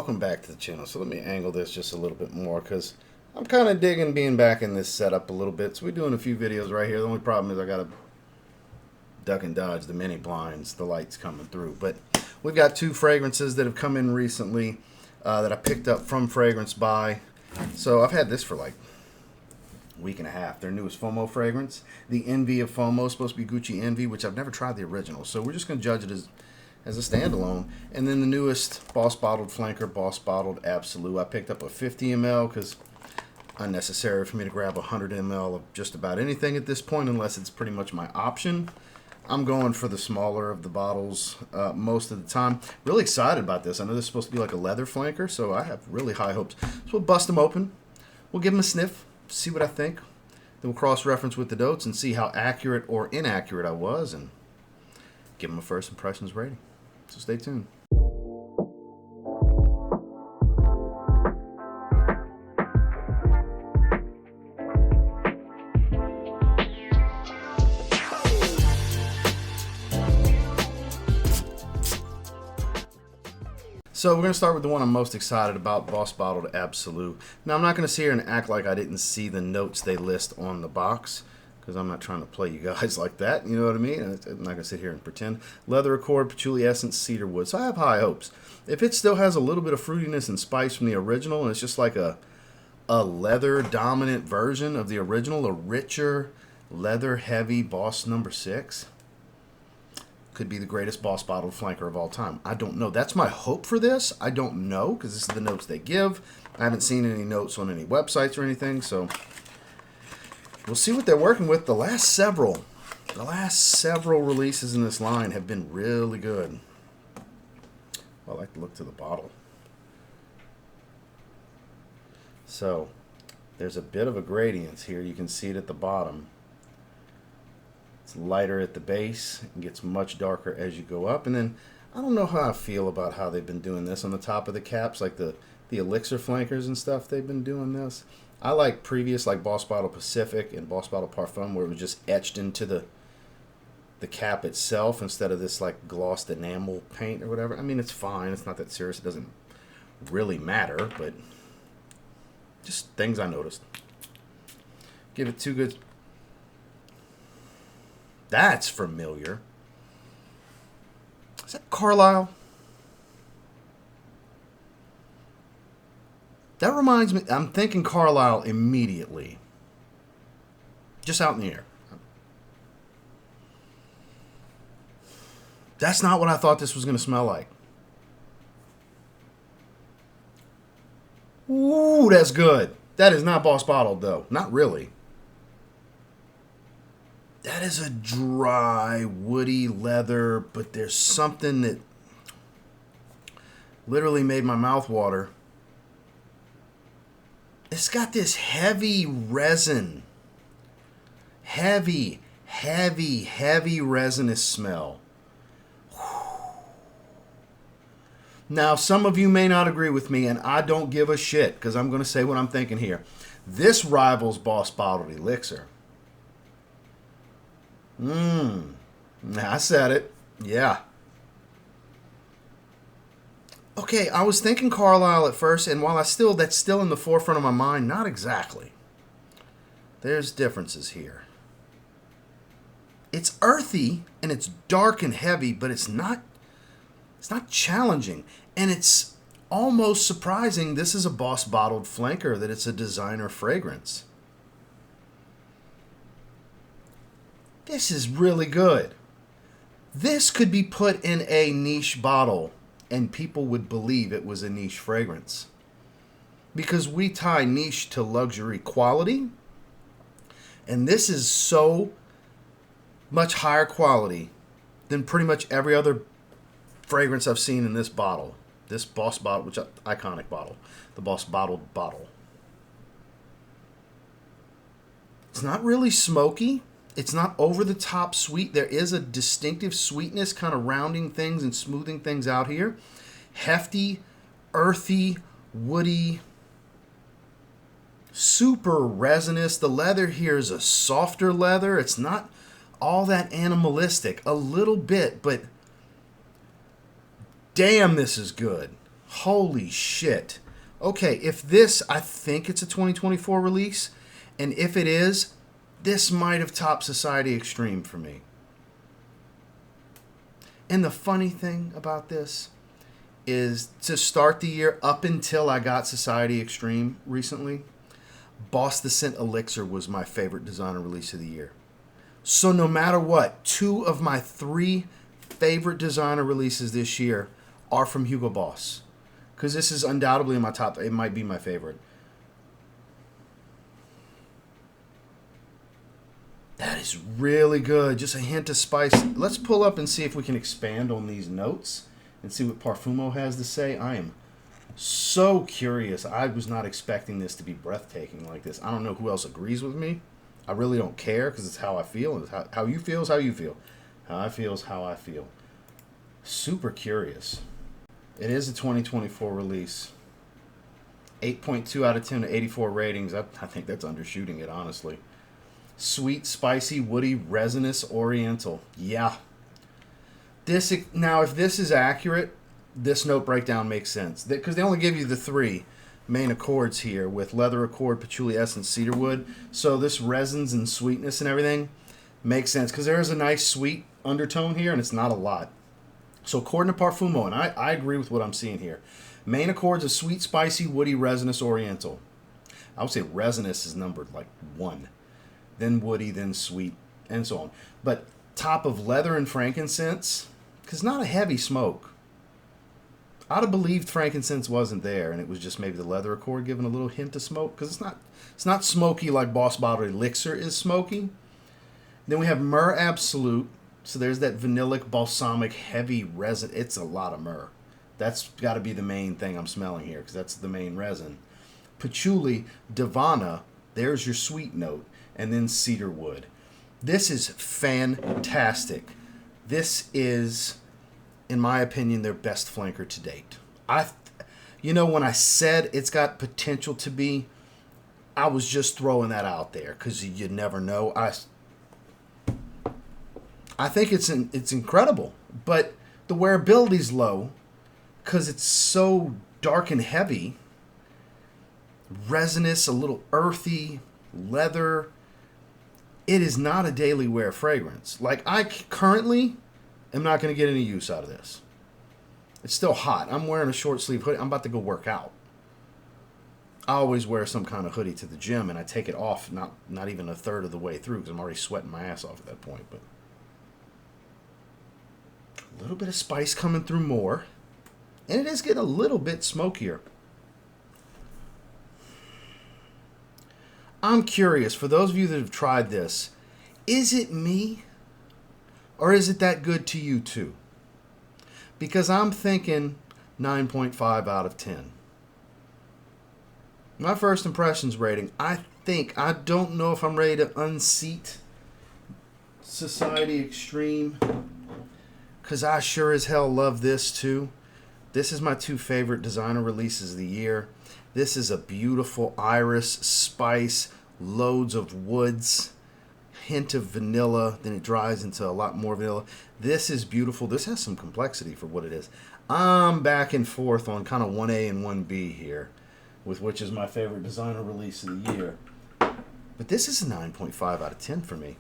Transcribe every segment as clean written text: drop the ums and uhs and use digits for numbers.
Welcome back to the channel. So let me angle this just a little bit more because I'm kind of digging being back in this setup a little bit. So we're doing a few videos right here. The only problem is I got to duck and dodge the mini blinds, the lights coming through. But we've got two fragrances that have come in recently that I picked up from Fragrance Buy. So I've had this for like a week and a half. Their newest Fomo fragrance. The Envy of Fomo is supposed to be Gucci Envy, which I've never tried the original. So we're just going to judge it as a standalone. And then the newest Boss Bottled Flanker, Boss Bottled Absolu. I picked up a 50 ml because unnecessary for me to grab 100 ml of just about anything at this point unless it's pretty much my option. I'm going for the smaller of the bottles most of the time. Really excited about this. I know this is supposed to be like a leather flanker, so I have really high hopes. So we'll bust them open. We'll give them a sniff, see what I think. Then we'll cross-reference with the notes and see how accurate or inaccurate I was and give them a first impressions rating. So stay tuned. So we're going to start with the one I'm most excited about, Boss Bottled Absolu. Now I'm not going to sit here and act like I didn't see the notes they list on the box, because I'm not trying to play you guys like that, you know what I mean? I'm not going to sit here and pretend. Leather accord, patchouli essence, cedar wood. So I have high hopes. If it still has a little bit of fruitiness and spice from the original, and it's just like a leather dominant version of the original, a richer, leather heavy Boss number 6, could be the greatest Boss Bottled Flanker of all time. I don't know. That's my hope for this. I don't know, because this is the notes they give. I haven't seen any notes on any websites or anything, so we'll see what they're working with. The last several releases in this line have been really good. Well, I like to look to the bottle. So there's a bit of a gradient here. You can see it at the bottom. It's lighter at the base and gets much darker as you go up. And then I don't know how I feel about how they've been doing this on the top of the caps, like the elixir flankers and stuff. They've been doing this. I like previous, like Boss Bottle Pacific and Boss Bottle Parfum, where it was just etched into the cap itself instead of this like glossed enamel paint or whatever. I mean, it's fine. It's not that serious. It doesn't really matter, but just things I noticed. Give it 2 good. That's familiar. Is that Carlisle? That reminds me, I'm thinking Carlisle immediately. Just out in the air. That's not what I thought this was going to smell like. Ooh, that's good. That is not Boss Bottled, though. Not really. That is a dry, woody leather, but there's something that literally made my mouth water. It's got this heavy resin. Heavy resinous smell. Now, some of you may not agree with me, and I don't give a shit, because I'm going to say what I'm thinking here. This rivals Boss Bottled Elixir. I said it. Yeah. Okay, I was thinking Carlisle at first, and while that's still in the forefront of my mind, not exactly. There's differences here. It's earthy and it's dark and heavy, but it's not challenging, and it's almost surprising this is a Boss Bottled Flanker, that it's a designer fragrance. This is really good. This could be put in a niche bottle and people would believe it was a niche fragrance. Because we tie niche to luxury quality. And this is so much higher quality than pretty much every other fragrance I've seen in this bottle. This Boss Bottle, which is an iconic bottle. The Boss Bottled bottle. It's not really smoky. It's not over the top sweet. There is a distinctive sweetness kind of rounding things and smoothing things out here. Hefty, earthy, woody, super resinous. The leather here is a softer leather. It's not all that animalistic. A little bit, but damn, this is good. Holy shit. Okay, if this, I think it's a 2024 release, and if it is, this might have topped Society Extreme for me. And the funny thing about this is, to start the year, up until I got Society Extreme recently, Boss the Scent Elixir was my favorite designer release of the year. So no matter what, 2 of my 3 favorite designer releases this year are from Hugo Boss. Because this is undoubtedly in my top. It might be my favorite. That is really good. Just a hint of spice. Let's pull up and see if we can expand on these notes and see what Parfumo has to say. I am so curious. I was not expecting this to be breathtaking like this. I don't know who else agrees with me. I really don't care, because it's how I feel. And how you feel is how you feel. How I feel is how I feel. Super curious. It is a 2024 release. 8.2 out of 10 to 84 ratings. I think that's undershooting it, honestly. Sweet, spicy, woody, resinous, oriental. Yeah. Now, if this is accurate, this note breakdown makes sense. Because they only give you the 3 main accords here, with leather accord, patchouli essence, cedarwood. So this resins and sweetness and everything makes sense, because there is a nice sweet undertone here, and it's not a lot. So according to Parfumo, and I agree with what I'm seeing here, main accords of sweet, spicy, woody, resinous, oriental. I would say resinous is numbered like 1. Then woody, then sweet, and so on. But top of leather and frankincense, because not a heavy smoke. I'd have believed frankincense wasn't there, and it was just maybe the leather accord giving a little hint of smoke, because it's not smoky like Boss Bottled Elixir is smoky. Then we have Myrrh Absolute. So there's that vanillic, balsamic, heavy resin. It's a lot of myrrh. That's got to be the main thing I'm smelling here, because that's the main resin. Patchouli, Divana, there's your sweet note. And then cedarwood. This is fantastic. This is, in my opinion, their best flanker to date. When I said it's got potential to be, I was just throwing that out there, because you never know. I think it's incredible, but the wearability's low because it's so dark and heavy. Resinous, a little earthy, leather. It is not a daily wear fragrance. Like, I currently am not going to get any use out of this. It's still hot. I'm wearing a short sleeve hoodie. I'm about to go work out. I always wear some kind of hoodie to the gym, and I take it off not even a third of the way through, because I'm already sweating my ass off at that point. But a little bit of spice coming through more. And it is getting a little bit smokier. I'm curious, for those of you that have tried this, is it me? Or is it that good to you too? Because I'm thinking 9.5 out of 10. My first impressions rating, I don't know if I'm ready to unseat Society Extreme, because I sure as hell love this too. This is my 2 favorite designer releases of the year. This is a beautiful iris, spice, loads of woods, hint of vanilla, then it dries into a lot more vanilla. This is beautiful. This has some complexity for what it is. I'm back and forth on kind of 1A and 1B here, with which is my favorite designer release of the year. But this is a 9.5 out of 10 for me.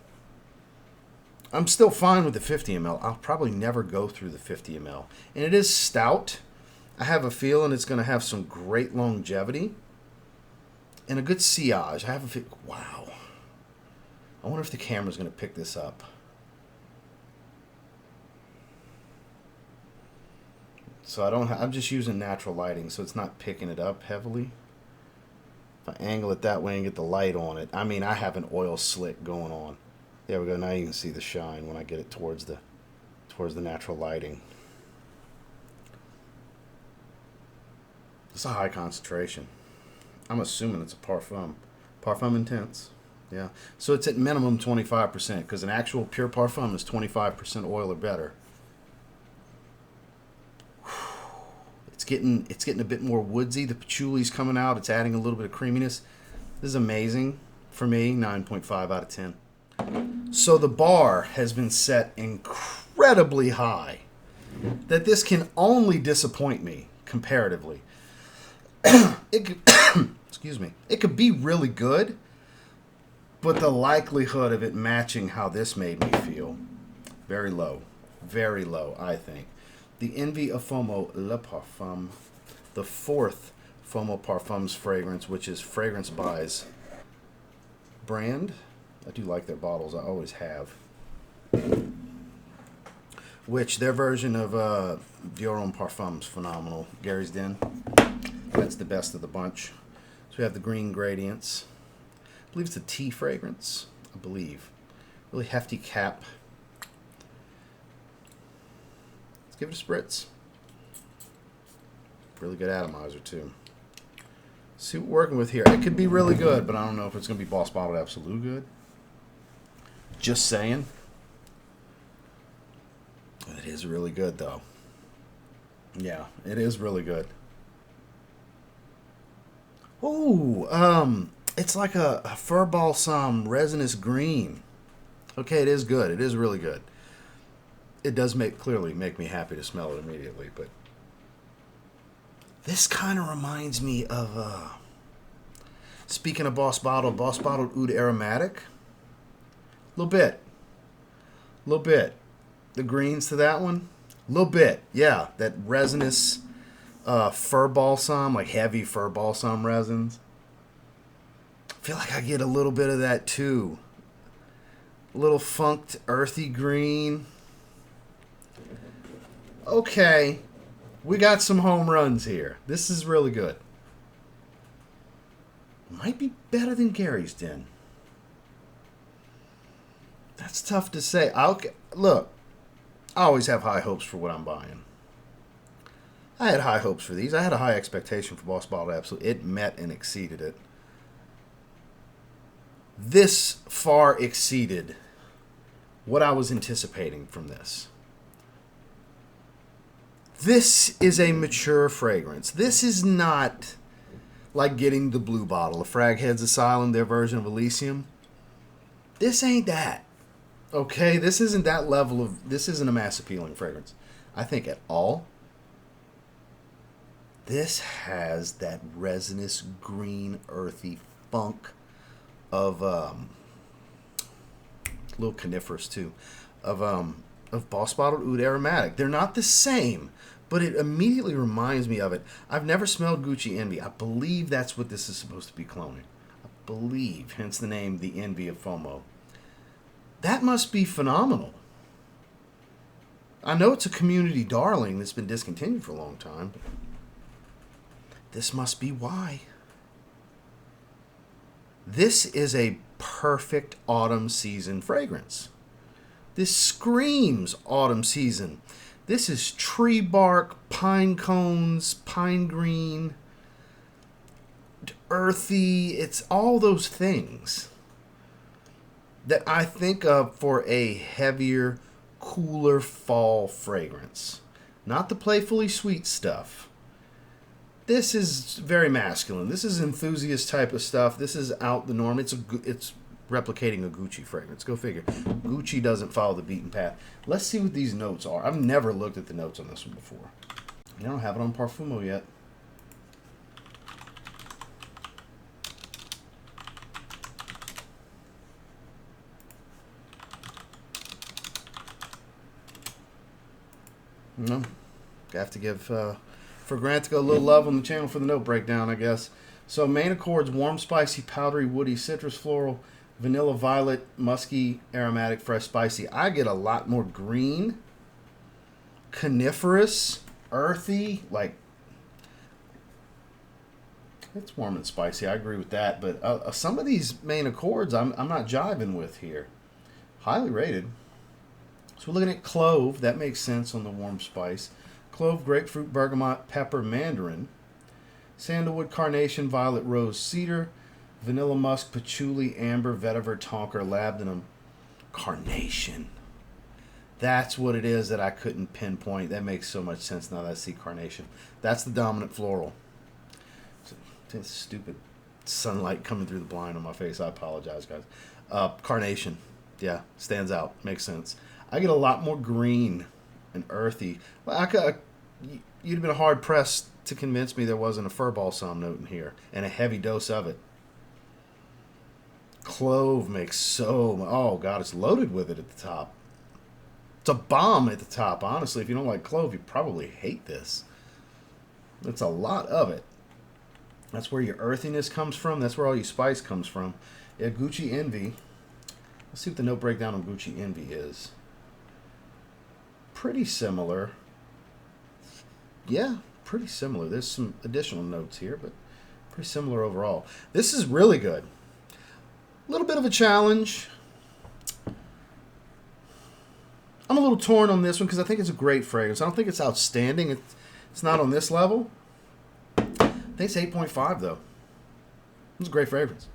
I'm still fine with the 50 ml. I'll probably never go through the 50 ml. And it is stout. I have a feeling it's going to have some great longevity and a good sillage. I have a feeling, wow. I wonder if the camera's going to pick this up. So I'm just using natural lighting, so it's not picking it up heavily. If I angle it that way and get the light on it, I mean, I have an oil slick going on. There we go. Now you can see the shine when I get it towards the natural lighting. It's a high concentration. I'm assuming it's a Parfum. Parfum Intense. Yeah. So it's at minimum 25%, because an actual pure Parfum is 25% oil or better. It's getting a bit more woodsy. The patchouli's coming out. It's adding a little bit of creaminess. This is amazing. For me, 9.5 out of 10. So the bar has been set incredibly high, that this can only disappoint me, comparatively. It could, excuse me. It could be really good, but the likelihood of it matching how this made me feel, very low. Very low, I think. The Envy of Fomo Le Parfum, the fourth Fomo Parfums fragrance, which is Fragrance By's brand. I do like their bottles, I always have. Which their version of Dior Homme Parfums, phenomenal. Gary's Den, that's the best of the bunch. So we have the green gradients. I believe it's a tea fragrance, I believe. Really hefty cap. Let's give it a spritz. Really good atomizer too. See what we're working with here. It could be really good, but I don't know if it's going to be Boss Bottled Absolu good. Just saying. It is really good though. Yeah, it is really good. Oh, it's like a fur balsam resinous green. Okay, it is good. It is really good. It does clearly make me happy to smell it immediately, but this kind of reminds me of speaking of Boss Bottled Oud Aromatic. A little bit. The greens to that one, a little bit. Yeah, that resinous fur balsam, like heavy fur balsam resins. I feel like I get a little bit of that too. A little funked, earthy green. Okay, we got some home runs here. This is really good. Might be better than Gary's Den. That's tough to say. Look, I always have high hopes for what I'm buying. I had high hopes for these. I had a high expectation for Boss Bottled Absolu. It met and exceeded it. This far exceeded what I was anticipating from this. This is a mature fragrance. This is not like getting the blue bottle of Fragheads Asylum, their version of Elysium. This ain't that. Okay, this isn't that level of... This isn't a mass appealing fragrance, I think, at all. This has that resinous, green, earthy funk of... a little coniferous, too. Of Boss Bottled Oud Aromatic. They're not the same, but it immediately reminds me of it. I've never smelled Gucci Envy. I believe that's what this is supposed to be cloning. I believe, hence the name, the Envy of Fomo. That must be phenomenal. I know it's a community darling that's been discontinued for a long time. This must be why. This is a perfect autumn season fragrance. This screams autumn season. This is tree bark, pine cones, pine green, earthy. It's all those things that I think of for a heavier, cooler fall fragrance. Not the playfully sweet stuff. This is very masculine. This is enthusiast type of stuff. This is out the norm. It's replicating a Gucci fragrance. Go figure. Gucci doesn't follow the beaten path. Let's see what these notes are. I've never looked at the notes on this one before. I don't have it on Parfumo yet. No. I have to give Fragrantica a little love on the channel for the note breakdown, I guess. So main accords: warm, spicy, powdery, woody, citrus, floral, vanilla, violet, musky, aromatic, fresh, spicy. I get a lot more green, coniferous, earthy, like it's warm and spicy. I agree with that, but some of these main accords I'm not jiving with here. Highly rated. So we're looking at clove. That makes sense on the warm spice. Clove, grapefruit, bergamot, pepper, mandarin. Sandalwood, carnation, violet, rose, cedar. Vanilla, musk, patchouli, amber, vetiver, tonker, labdanum. Carnation. That's what it is that I couldn't pinpoint. That makes so much sense now that I see carnation. That's the dominant floral. It's stupid sunlight coming through the blind on my face. I apologize, guys. Carnation. Yeah, stands out. Makes sense. I get a lot more green and earthy. Well, you'd have been hard pressed to convince me there wasn't a fir balsam note in here and a heavy dose of it. Clove makes oh god, it's loaded with it at the top. It's a bomb at the top. Honestly, if you don't like clove, you probably hate this. It's a lot of it. That's where your earthiness comes from. That's where all your spice comes from. Yeah, Gucci Envy. Let's see what the note breakdown on Gucci Envy is. Pretty similar. Yeah, pretty similar. There's some additional notes here, but pretty similar overall. This is really good. A little bit of a challenge. I'm a little torn on this one because I think it's a great fragrance. I don't think it's outstanding. It's not on this level. I think it's 8.5 though. It's a great fragrance.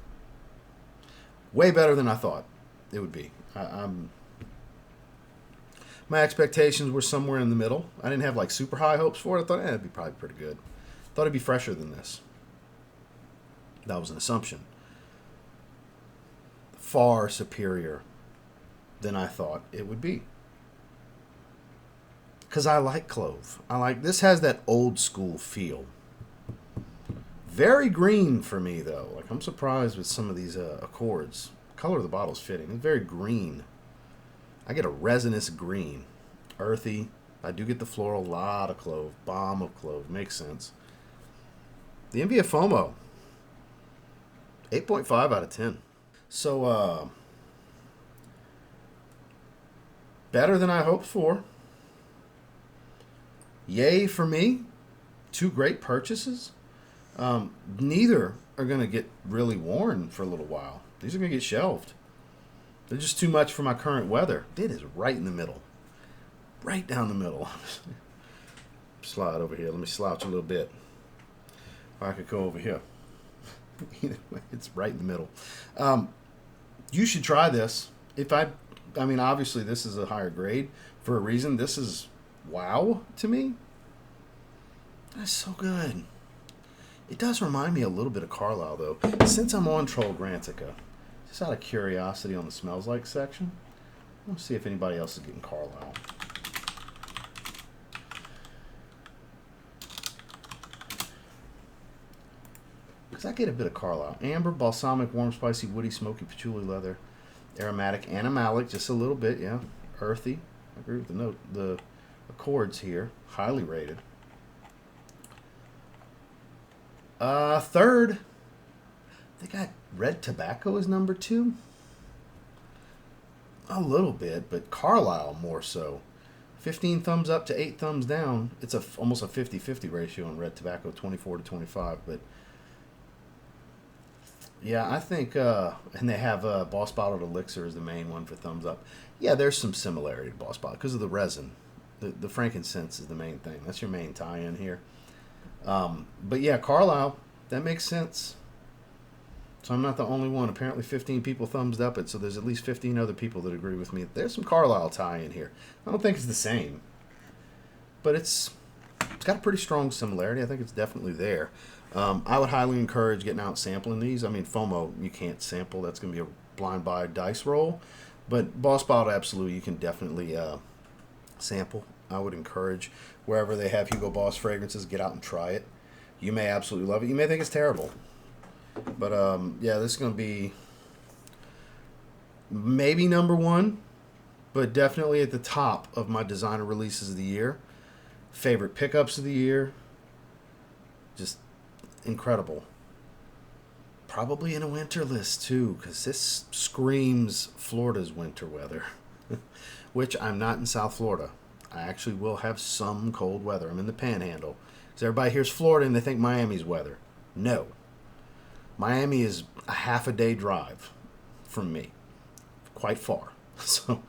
Way better than I thought it would be. My expectations were somewhere in the middle. I didn't have like super high hopes for it. I thought it'd be probably pretty good. Thought it'd be fresher than this. That was an assumption. Far superior than I thought it would be. Because I like clove. This has that old school feel. Very green for me though. Like I'm surprised with some of these accords. Color of the bottle's fitting. It's very green. I get a resinous green. Earthy. I do get the floral. Lot of clove. Bomb of clove. Makes sense. The Envy of Fomo. 8.5 out of 10. So, better than I hoped for. Yay for me. 2 great purchases. Neither are going to get really worn for a little while. These are going to get shelved. They're just too much for my current weather. It is right in the middle. Right down the middle. Slide over here. Let me slouch a little bit. Or I could go over here. Either way, it's right in the middle. You should try this. I mean, obviously this is a higher grade for a reason. This is wow to me. That's so good. It does remind me a little bit of Carlisle though. Since I'm on Troll Grantica, just out of curiosity on the smells like section, I want to see if anybody else is getting Carlisle. Because I get a bit of Carlisle. Amber, balsamic, warm, spicy, woody, smoky, patchouli, leather, aromatic, animalic, just a little bit, yeah. Earthy. I agree with the note. The accords here, highly rated. Third, they got red tobacco as number 2. A little bit, but Carlisle more so. 15 thumbs up to 8 thumbs down. It's almost a 50-50 ratio on red tobacco, 24 to 25. But yeah, I think, and they have Boss Bottled Elixir as the main one for thumbs up. Yeah, there's some similarity to Boss Bottled because of the resin. The frankincense is the main thing. That's your main tie-in here. But yeah, Carlisle, that makes sense. So I'm not the only one. Apparently 15 people thumbs up it, so there's at least 15 other people that agree with me. There's some Carlisle tie-in here. I don't think it's the same, but it's got a pretty strong similarity. I think it's definitely there. I would highly encourage getting out and sampling these. I mean, Fomo, you can't sample. That's going to be a blind buy dice roll. But Boss Bottled Absolu, you can definitely sample. I would encourage wherever they have Hugo Boss fragrances, get out and try it. You may absolutely love it. You may think it's terrible. But, yeah, this is going to be maybe number 1, but definitely at the top of my designer releases of the year. Favorite pickups of the year. Just incredible. Probably in a winter list, too, because this screams Florida's winter weather, which I'm not in South Florida. I actually will have some cold weather. I'm in the Panhandle. Because everybody hears Florida and they think Miami's weather. No. Miami is a half a day drive from me. Quite far. So,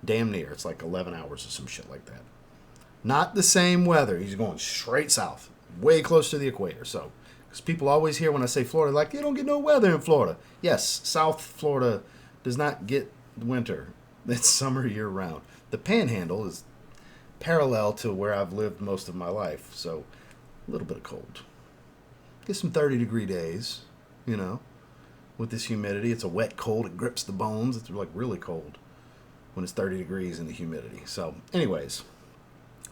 damn near. It's like 11 hours or some shit like that. Not the same weather. He's going straight south. Way close to the equator. So, because people always hear when I say Florida, like, you don't get no weather in Florida. Yes, South Florida does not get winter. It's summer year round. The Panhandle is parallel to where I've lived most of my life. So, a little bit of cold. Get some 30-degree days. You know, with this humidity. It's a wet cold. It grips the bones. It's like really cold when it's 30 degrees in the humidity. So, anyways,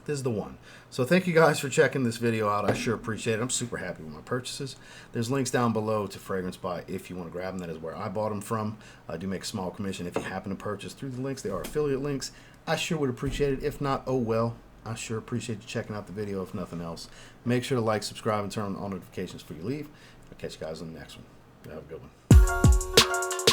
this is the one. So thank you guys for checking this video out. I sure appreciate it. I'm super happy with my purchases. There's links down below to Fragrance Buy if you want to grab them. That is where I bought them from. I do make a small commission if you happen to purchase through the links. They are affiliate links. I sure would appreciate it. If not, oh well. I sure appreciate you checking out the video, if nothing else. Make sure to like, subscribe, and turn on all notifications before you leave. I'll catch you guys on the next one. Have a good one.